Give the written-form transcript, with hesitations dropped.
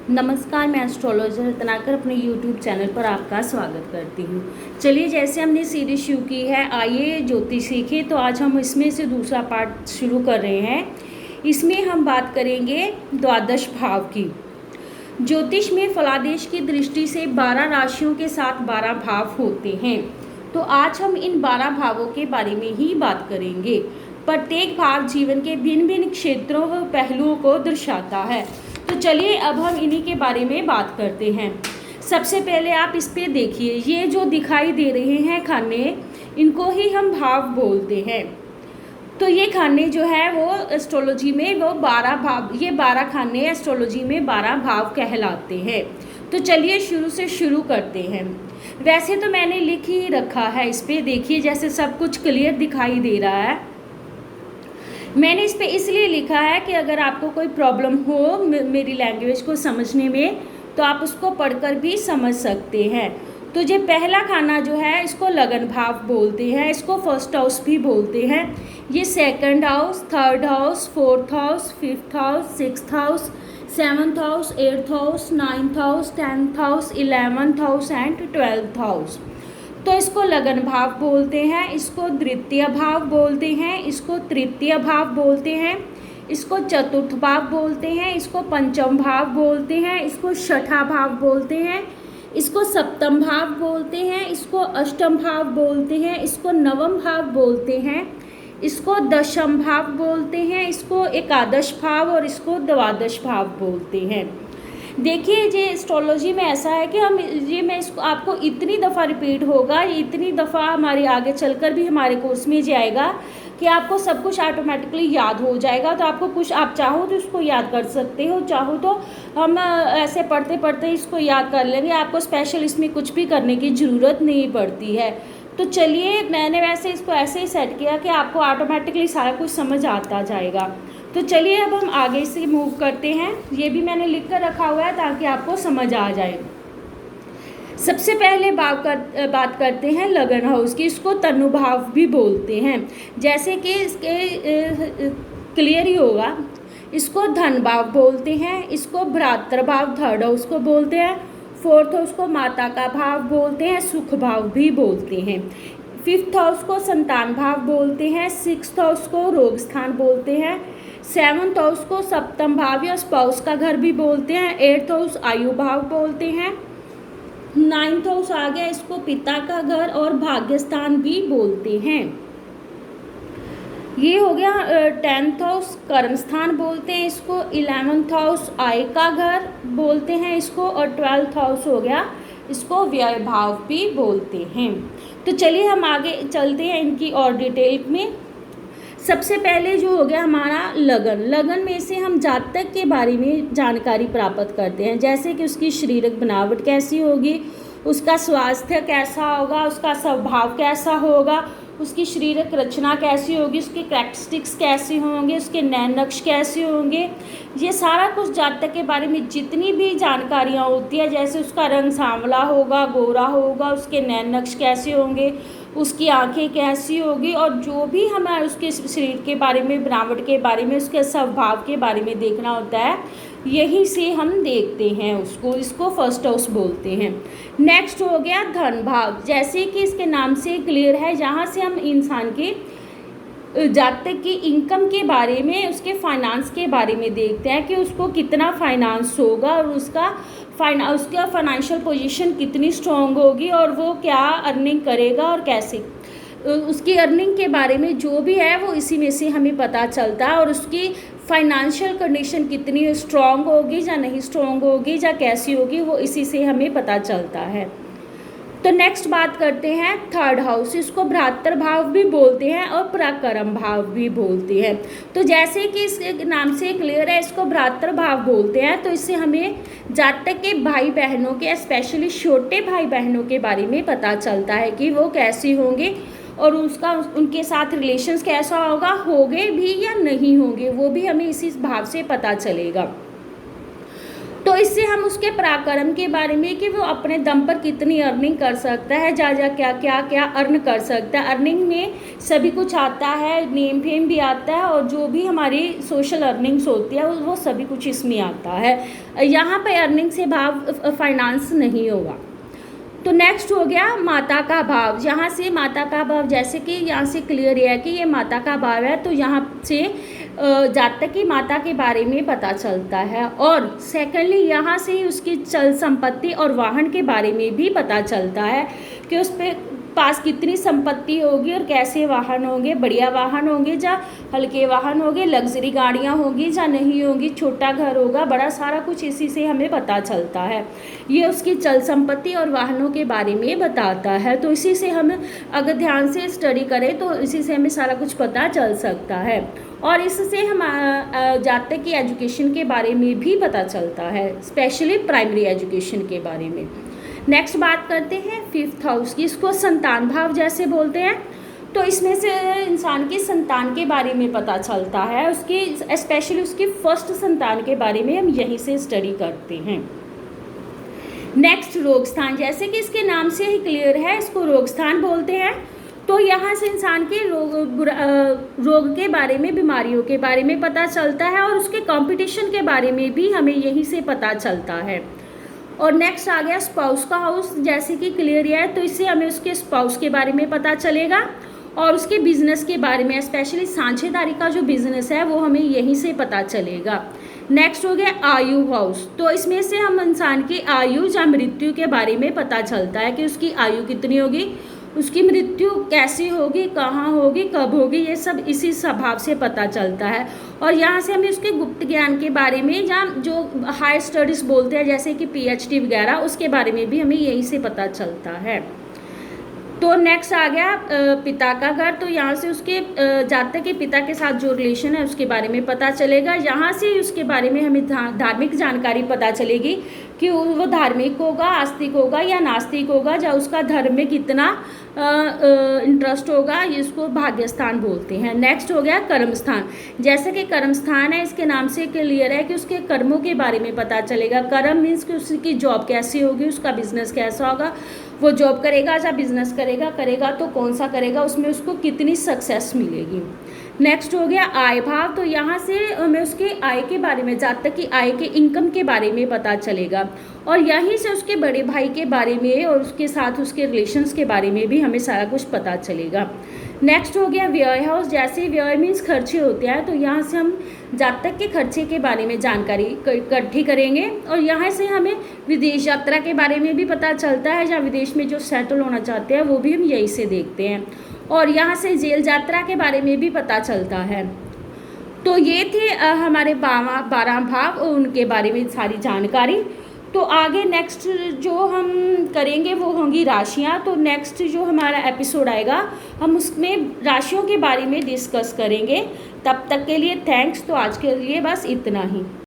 नमस्कार, मैं एस्ट्रोलॉजर रत्नाकर अपने यूट्यूब चैनल पर आपका स्वागत करती हूँ। चलिए, जैसे हमने सीरीज शुरू की है आइए ज्योतिष सीखें, तो आज हम इसमें से दूसरा पार्ट शुरू कर रहे हैं। इसमें हम बात करेंगे द्वादश भाव की। ज्योतिष में फलादेश की दृष्टि से 12 राशियों के साथ 12 भाव होते हैं। तो आज हम इन 12 भावों के बारे में ही बात करेंगे। प्रत्येक भाव जीवन के भिन्न भिन्न क्षेत्रों व पहलुओं को दर्शाता है। तो चलिए अब हम इन्हीं के बारे में बात करते हैं। सबसे पहले आप इस पे देखिए, ये जो दिखाई दे रहे हैं खाने, इनको ही हम भाव बोलते हैं। तो ये खाने जो है वो एस्ट्रोलॉजी में वो 12 भाव, ये 12 खाने एस्ट्रोलॉजी में 12 भाव कहलाते हैं। तो चलिए शुरू से शुरू करते हैं। वैसे तो मैंने लिख ही रखा है, इस पे देखिए जैसे सब कुछ क्लियर दिखाई दे रहा है। मैंने इस पे इसलिए लिखा है कि अगर आपको कोई प्रॉब्लम हो मेरी लैंग्वेज को समझने में, तो आप उसको पढ़कर भी समझ सकते हैं। तो ये पहला खाना जो है इसको लगन भाव बोलते हैं, इसको फर्स्ट हाउस भी बोलते हैं। ये second house, third house, fourth house, fifth house, sixth house, seventh house, eighth house, ninth house, 10th house, 11th house and 12th house. तो इसको लगन भाव बोलते हैं, इसको द्वितीय भाव बोलते हैं, इसको तृतीय भाव बोलते हैं, इसको चतुर्थ भाव बोलते हैं, इसको पंचम भाव बोलते हैं, इसको छठा भाव बोलते हैं, इसको सप्तम भाव बोलते हैं, इसको अष्टम भाव बोलते हैं, इसको नवम भाव बोलते हैं, इसको दशम भाव बोलते हैं, इसको एकादश भाव और इसको द्वादश भाव बोलते हैं। देखिए, ये एस्ट्रोलॉजी में ऐसा है कि मैं इसको आपको इतनी दफ़ा रिपीट होगा, इतनी दफ़ा हमारे आगे चलकर भी हमारे कोर्स में जाएगा कि आपको सब कुछ ऑटोमेटिकली याद हो जाएगा। तो आपको कुछ आप चाहो तो इसको याद कर सकते हो, चाहो तो हम ऐसे पढ़ते पढ़ते इसको याद कर लेंगे। आपको स्पेशल इसमें कुछ भी करने की ज़रूरत नहीं पड़ती है। तो चलिए, मैंने वैसे इसको ऐसे ही सेट किया कि आपको ऑटोमेटिकली सारा कुछ समझ आता जाएगा। तो चलिए अब हम आगे से मूव करते हैं। ये भी मैंने लिख कर रखा हुआ है ताकि आपको समझ आ जाए। सबसे पहले बात करते हैं लगन हाउस की। इसको तनु भाव भी बोलते हैं, जैसे कि इसके क्लियर ही होगा। इसको धन भाव बोलते हैं, इसको भ्रातृ भाव थर्ड हाउस को बोलते हैं, फोर्थ हाउस को माता का भाव बोलते हैं, सुख भाव भी बोलते हैं, फिफ्थ हाउस को संतान भाव बोलते हैं, सिक्स्थ हाउस को रोग स्थान बोलते हैं, सेवन्थ हाउस को सप्तम भाव या स्पाउस का घर भी बोलते हैं, एट्थ हाउस आयु भाव बोलते हैं, नाइन्थ हाउस आ गया, इसको पिता का घर और भाग्य स्थान भी बोलते हैं। ये हो गया 10th हाउस कर्म स्थान बोलते हैं इसको, 11th हाउस आय का घर बोलते हैं इसको, और 12th हाउस हो गया, इसको व्यय भाव भी बोलते हैं। तो चलिए हम आगे चलते हैं इनकी और डिटेल में। सबसे पहले जो हो गया हमारा लगन में से हम जातक के बारे में जानकारी प्राप्त करते हैं, जैसे कि उसकी शारीरिक बनावट कैसी होगी, उसका स्वास्थ्य कैसा होगा, उसका स्वभाव कैसा होगा, उसकी शारीरिक रचना कैसी होगी, उसके कैरेक्टरिस्टिक्स कैसे होंगे, उसके नैन नक्श कैसे होंगे। ये सारा कुछ जातक के बारे में जितनी भी जानकारियाँ होती है, जैसे उसका रंग सांवला होगा, गोरा होगा, उसके नैन नक्श कैसे होंगे, उसकी आंखें कैसी होगी, और जो भी हमें उसके शरीर के बारे में, बनावट के बारे में, उसके स्वभाव के बारे में देखना होता है, यहीं से हम देखते हैं उसको। इसको फर्स्ट हाउस बोलते हैं। नेक्स्ट हो गया धन भाव, जैसे कि इसके नाम से क्लियर है, जहाँ से हम इंसान के जातक की इनकम के बारे में, उसके फाइनेंस के बारे में देखते हैं कि उसको कितना फाइनेंस होगा और उसका फाइनेंशियल पोजीशन कितनी स्ट्रॉन्ग होगी और वो क्या अर्निंग करेगा और कैसे। उसकी अर्निंग के बारे में जो भी है वो इसी में से हमें पता चलता है, और उसकी फाइनेंशियल कंडीशन कितनी स्ट्रॉन्ग होगी या नहीं स्ट्रॉन्ग होगी या कैसी होगी, वो इसी से हमें पता चलता है। तो नेक्स्ट बात करते हैं थर्ड हाउस। इसको भ्रातृ भाव भी बोलते हैं और पराक्रम भाव भी बोलते हैं। तो जैसे कि इसके नाम से क्लियर है, इसको भ्रातृ भाव बोलते हैं, तो इससे हमें जातक के भाई बहनों के, स्पेशली छोटे भाई बहनों के बारे में पता चलता है कि वो कैसे होंगे और उनके साथ रिलेशंस कैसा होगा, होंगे भी या नहीं होंगे, वो भी हमें इसी भाव से पता चलेगा। तो इससे हम उसके पराक्रम के बारे में कि वो अपने दम पर कितनी अर्निंग कर सकता है, जा क्या क्या क्या अर्न कर सकता है। अर्निंग में सभी कुछ आता है, नेम फेम भी आता है, और जो भी हमारी सोशल अर्निंग्स होती है वो सभी कुछ इसमें आता है। यहाँ पे अर्निंग से भाव फाइनेंस नहीं होगा। तो नेक्स्ट हो गया माता का भाव। यहाँ से माता का भाव, जैसे कि यहाँ से क्लियर है कि ये माता का भाव है, तो यहाँ से जातक की माता के बारे में पता चलता है। और सेकेंडली यहाँ से उसकी चल संपत्ति और वाहन के बारे में भी पता चलता है कि उस पर पास कितनी संपत्ति होगी और कैसे वाहन होंगे, बढ़िया वाहन होंगे या हल्के वाहन होंगे, लग्जरी गाड़ियाँ होंगी या नहीं होंगी, छोटा घर होगा, बड़ा सारा कुछ इसी से हमें पता चलता है। ये उसकी चल संपत्ति और वाहनों के बारे में बताता है। तो इसी से हम अगर ध्यान से स्टडी करें तो इसी से हमें सारा कुछ पता चल सकता है। और इससे हम जातक की एजुकेशन के बारे में भी पता चलता है, स्पेशली प्राइमरी एजुकेशन के बारे में। नेक्स्ट बात करते हैं 5th हाउस की। इसको संतान भाव जैसे बोलते हैं। तो इसमें से इंसान की संतान के बारे में पता चलता है, उसकी स्पेशली उसकी फर्स्ट संतान के बारे में हम यहीं से स्टडी करते हैं। नेक्स्ट रोग स्थान, जैसे कि इसके नाम से ही क्लियर है, इसको रोग स्थान बोलते हैं। तो यहाँ से इंसान के रोग के बारे में, बीमारियों के बारे में पता चलता है, और उसके कंपटीशन के बारे में भी हमें यहीं से पता चलता है। और नेक्स्ट आ गया स्पाउस का हाउस, जैसे कि क्लियर है, तो इससे हमें उसके स्पाउस के बारे में पता चलेगा और उसके बिजनेस के बारे में, स्पेशली साझेदारी का जो बिजनेस है वो हमें यहीं से पता चलेगा। नेक्स्ट हो गया आयु हाउस। तो इसमें से हम इंसान की आयु या मृत्यु के बारे में पता चलता है कि उसकी आयु कितनी होगी, उसकी मृत्यु कैसी होगी, कहाँ होगी, कब होगी, ये सब इसी स्वभाव से पता चलता है। और यहाँ से हमें उसके गुप्त ज्ञान के बारे में, या जो हाई स्टडीज़ बोलते हैं जैसे कि PhD वगैरह, उसके बारे में भी हमें यहीं से पता चलता है। तो नेक्स्ट आ गया पिता का घर। तो यहाँ से उसके जातक के पिता के साथ जो रिलेशन है उसके बारे में पता चलेगा। यहाँ से उसके बारे में हमें धार्मिक जानकारी पता चलेगी कि वो धार्मिक होगा, आस्तिक होगा या नास्तिक होगा, या उसका धर्म में कितना इंटरेस्ट होगा, इसको भाग्य स्थान बोलते हैं। नेक्स्ट हो गया कर्म स्थान। जैसे कि कर्म स्थान है, इसके नाम से क्लियर है कि उसके कर्मों के बारे में पता चलेगा। कर्म मीन्स कि उसकी जॉब कैसी होगी, उसका बिजनेस कैसा होगा, वो जॉब करेगा या बिजनेस करेगा तो कौन सा करेगा, उसमें उसको कितनी सक्सेस मिलेगी। नेक्स्ट हो गया आय भाव। तो यहाँ से हमें उसके आय के बारे में, जातक की आय के इनकम के बारे में पता चलेगा, और यहीं से उसके बड़े भाई के बारे में और उसके साथ उसके रिलेशंस के बारे में भी हमें सारा कुछ पता चलेगा। नेक्स्ट हो गया व्यय हाउस। जैसे व्यय मीन्स खर्चे होते हैं, तो यहाँ से हम जातक के खर्चे के बारे में जानकारी इकट्ठी करेंगे, और यहाँ से हमें विदेश यात्रा के बारे में भी पता चलता है, या विदेश में जो सेटल होना चाहते हैं वो भी हम यहीं से देखते हैं। और यहाँ से जेल यात्रा के बारे में भी पता चलता है। तो ये थे हमारे 12 भाव और उनके बारे में सारी जानकारी। तो आगे नेक्स्ट जो हम करेंगे वो होंगी राशियाँ। तो नेक्स्ट जो हमारा एपिसोड आएगा हम उसमें राशियों के बारे में डिस्कस करेंगे। तब तक के लिए थैंक्स। तो आज के लिए बस इतना ही।